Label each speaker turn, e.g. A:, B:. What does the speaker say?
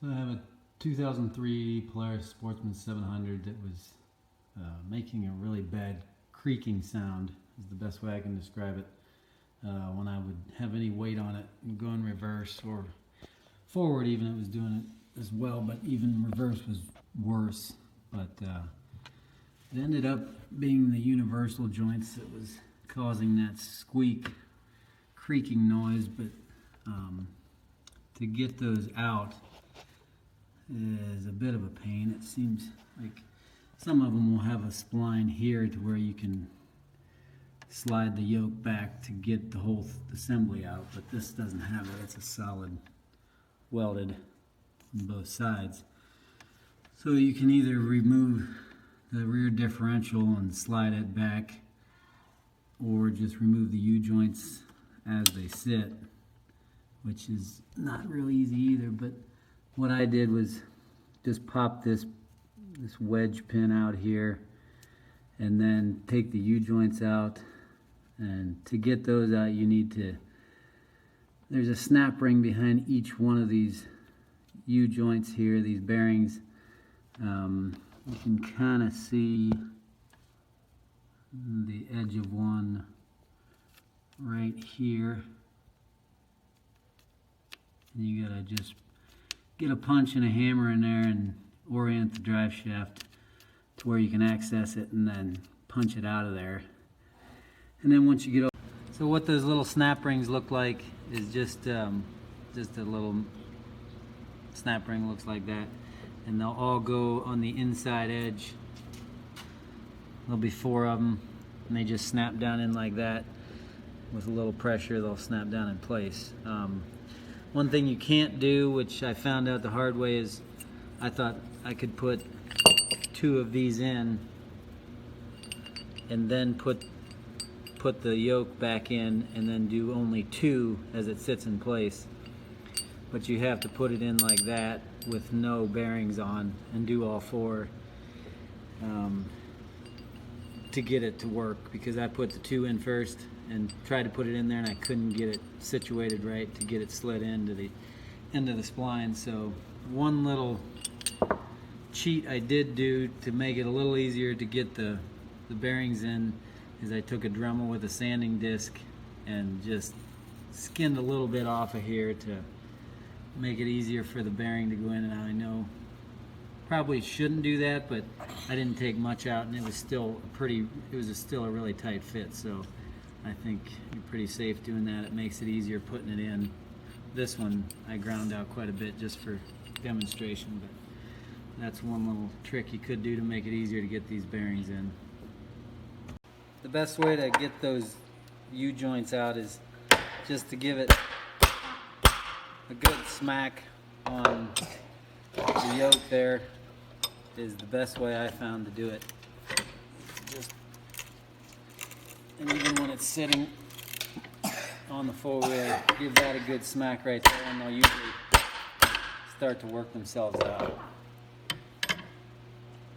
A: So I have a 2003 Polaris Sportsman 700 that was making a really bad creaking sound, is the best way I can describe it. When I would have any weight on it and go in reverse or forward even, it was doing it as well, but even reverse was worse. But it ended up being the universal joints that was causing that squeak, creaking noise. But to get those out is a bit of a pain. It seems like some of them will have a spline here to where you can slide the yoke back to get the whole assembly out, but this doesn't have it. It's a solid welded on both sides. So you can either remove the rear differential and slide it back, or just remove the U-joints as they sit, which is not real easy either. But what I did was just pop this wedge pin out here and then take the U-joints out. And to get those out, you need to, there's a snap ring behind each one of these U-joints here, these bearings. You can kind of see the edge of one right here. And you gotta just get a punch and a hammer in there and orient the drive shaft to where you can access it, and then punch it out of there. And then once you get over, so what those little snap rings look like is just a little snap ring, looks like that, and they'll all go on the inside edge. There'll be 4 of them, and they just snap down in like that. With a little pressure, they'll snap down in place. One thing you can't do, which I found out the hard way, is I thought I could put 2 of these in and then put the yoke back in and then do only 2 as it sits in place. But you have to put it in like that with no bearings on and do all 4 to get it to work, because I put the 2 in first and tried to put it in there and I couldn't get it situated right to get it slid into the end of the spline. So one little cheat I did do to make it a little easier to get the bearings in is I took a Dremel with a sanding disc and just skinned a little bit off of here to make it easier for the bearing to go in and out. I know probably shouldn't do that, but I didn't take much out and it was still still a really tight fit. So I think you're pretty safe doing that. It makes it easier putting it in. This one I ground out quite a bit just for demonstration, but that's one little trick you could do to make it easier to get these bearings in. The best way to get those U-joints out is just to give it a good smack on the yoke there, is the best way I found to do it. And even when it's sitting on the four-wheel, give that a good smack right there, and they'll usually start to work themselves out.